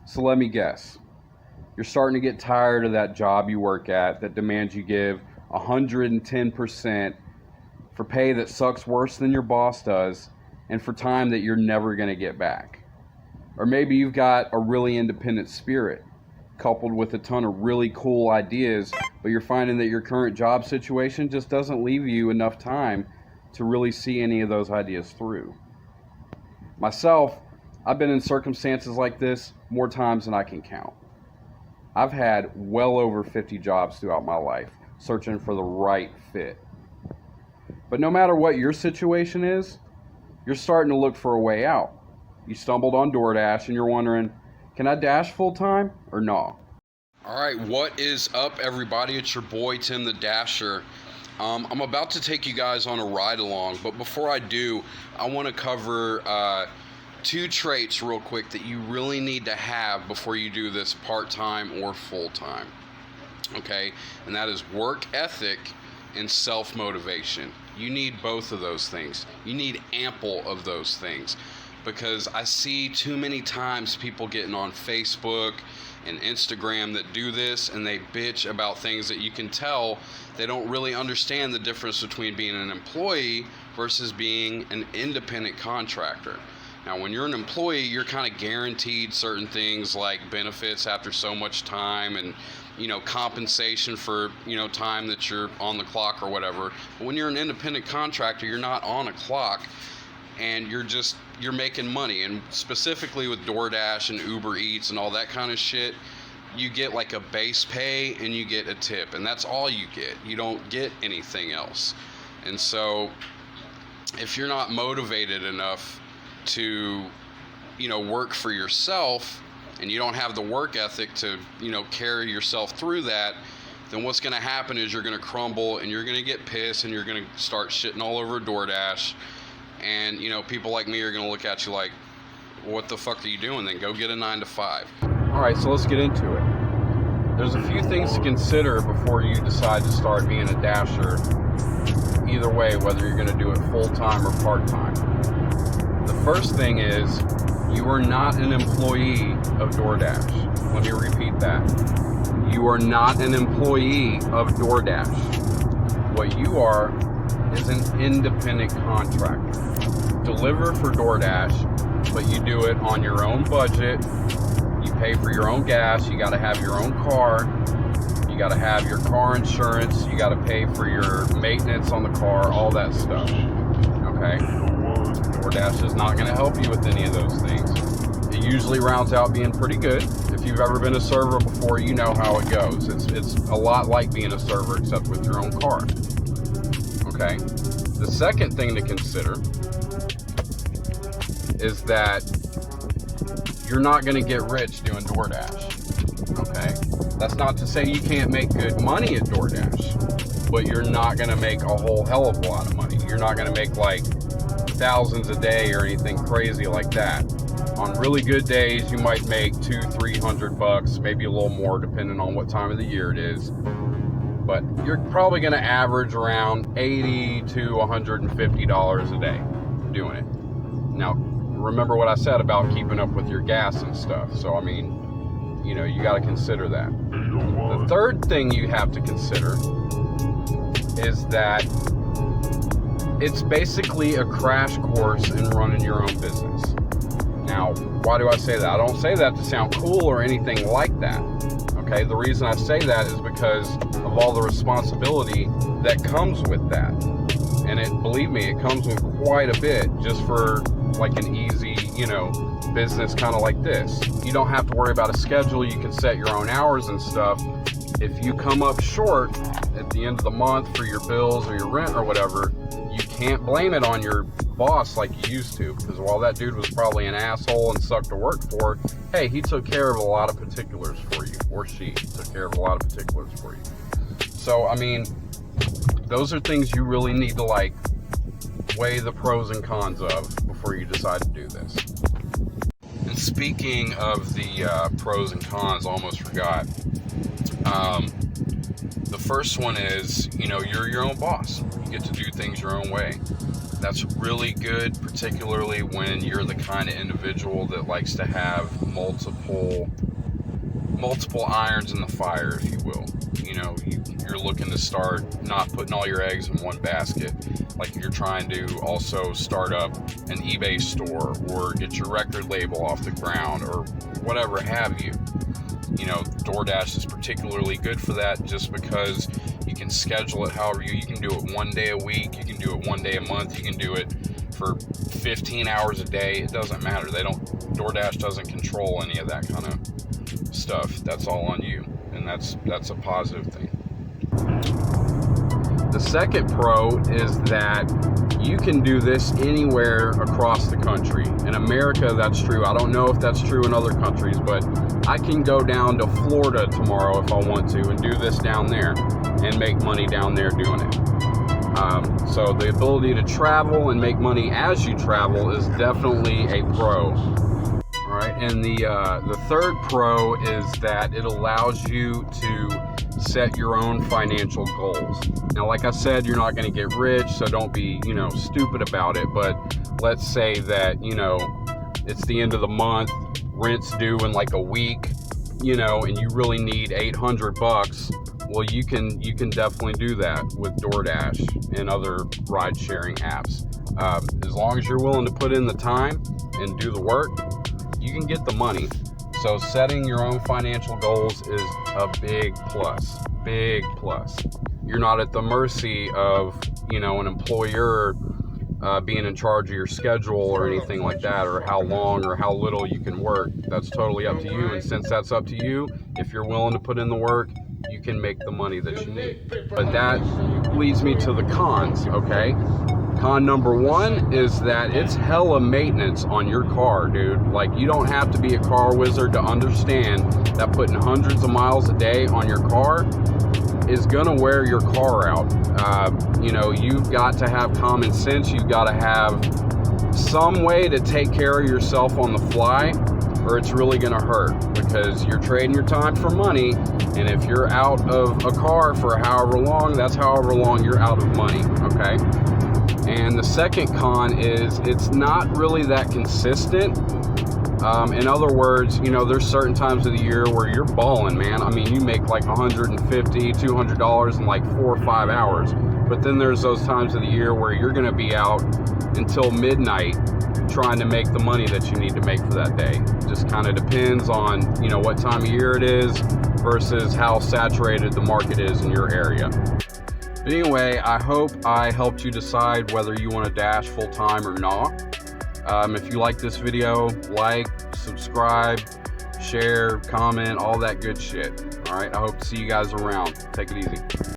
So let me guess. You're starting to get tired of that job you work at that demands you give 110% for pay that sucks worse than your boss does and for time that you're never going to get back. Or maybe you've got a really independent spirit coupled with a ton of really cool ideas, but you're finding that your current job situation just doesn't leave you enough time to really see any of those ideas through. Myself, I've been in circumstances like this more times than I can count. I've had well over 50 jobs throughout my life, searching for the right fit. But no matter what your situation is, you're starting to look for a way out. You stumbled on DoorDash and you're wondering, can I dash full time or no? All right, what is up, everybody? It's your boy, Tim the Dasher. I'm about to take you guys on a ride along, but before I do, I want to cover two traits real quick that you really need to have before you do this part-time or full-time. Okay, and that is work ethic and self-motivation. You need both of those things. You need ample of those things, because I see too many times people getting on Facebook and Instagram that do this, and they bitch about things that you can tell they don't really understand the difference between being an employee versus being an independent contractor. Now, when you're an employee, you're kind of guaranteed certain things like benefits after so much time and, compensation for, time that you're on the clock or whatever. But when you're an independent contractor, you're not on a clock and you're making money. And specifically with DoorDash and Uber Eats and all that kind of shit, you get like a base pay and you get a tip, and that's all you get. You don't get anything else. And so if you're not motivated enough to work for yourself, and you don't have the work ethic to carry yourself through that, then what's going to happen is you're going to crumble and you're going to get pissed and you're going to start shitting all over DoorDash, and people like me are going to look at you like, what the fuck are you doing? Then go get a 9-to-5. All right, so let's get into it. There's a few things to consider before you decide to start being a dasher, either way, whether you're going to do it full-time or part-time. The first thing is, you are not an employee of DoorDash. Let me repeat that. You are not an employee of DoorDash. What you are is an independent contractor. Deliver for DoorDash, but you do it on your own budget. You pay for your own gas. You got to have your own car. You got to have your car insurance. You got to pay for your maintenance on the car, all that stuff. Okay? DoorDash is not going to help you with any of those things. It usually rounds out being pretty good. If you've ever been a server before, you know how it goes. It's a lot like being a server, except with your own car. Okay? The second thing to consider is that you're not going to get rich doing DoorDash. Okay? That's not to say you can't make good money at DoorDash, but you're not going to make a whole hell of a lot of money. You're not going to make like thousands a day or anything crazy like that. On really good days, you might make $200-300, maybe a little more depending on what time of the year it is. But you're probably going to average around $80 to $150 a day doing it. Now, remember what I said about keeping up with your gas and stuff. So, I mean, you got to consider that. The third thing you have to consider is that it's basically a crash course in running your own business. Now, why do I say that? I don't say that to sound cool or anything like that. Okay, the reason I say that is because of all the responsibility that comes with that. And believe me, it comes with quite a bit just for like an easy, business kind of like this. You don't have to worry about a schedule. You can set your own hours and stuff. If you come up short at the end of the month for your bills or your rent or whatever, you can't blame it on your boss like you used to, because while that dude was probably an asshole and sucked to work for, hey, he took care of a lot of particulars for you, or she took care of a lot of particulars for you. So, I mean, those are things you really need to weigh the pros and cons of before you decide to do this. And speaking of the pros and cons, I almost forgot. The first one is, you're your own boss. You get to do things your own way. That's really good, particularly when you're the kind of individual that likes to have multiple irons in the fire, if you will. You're looking to start not putting all your eggs in one basket. Like you're trying to also start up an eBay store or get your record label off the ground or whatever have you. DoorDash is particularly good for that just because you can schedule it however you can do it 1 day a week, you can do it 1 day a month, you can do it for 15 hours a day. It doesn't matter. DoorDash doesn't control any of that kind of stuff. That's all on you, and that's a positive thing. The second pro is that you can do this anywhere across the country. In America, that's true. I don't know if that's true in other countries, but I can go down to Florida tomorrow if I want to and do this down there and make money down there doing it. So the ability to travel and make money as you travel is definitely a pro. All right, and the third pro is that it allows you to set your own financial goals. Now, like I said, you're not going to get rich, so don't be, stupid about it. But let's say that, it's the end of the month, rent's due in like a week, and you really need $800. Well, you can definitely do that with DoorDash and other ride-sharing apps. As long as you're willing to put in the time and do the work, you can get the money. So setting your own financial goals is a big plus. Big plus. You're not at the mercy of, an employer being in charge of your schedule or anything like that, or how long or how little you can work. That's totally up to you. And since that's up to you, if you're willing to put in the work, you can make the money that you need. But that leads me to the cons, okay? Con number one is that it's hella maintenance on your car, dude. Like, you don't have to be a car wizard to understand that putting hundreds of miles a day on your car is gonna wear your car out. You've got to have common sense. You've got to have some way to take care of yourself on the fly, or it's really gonna hurt, because you're trading your time for money. And if you're out of a car for however long, that's however long you're out of money, okay? And the second con is it's not really that consistent. In other words, there's certain times of the year where you're balling, man. I mean, you make like $150, $200 in like 4 or 5 hours. But then there's those times of the year where you're going to be out until midnight trying to make the money that you need to make for that day. Just kind of depends on, what time of year it is versus how saturated the market is in your area. But anyway, I hope I helped you decide whether you want to dash full time or not. If you like this video, like, subscribe, share, comment, all that good shit. All right, I hope to see you guys around. Take it easy.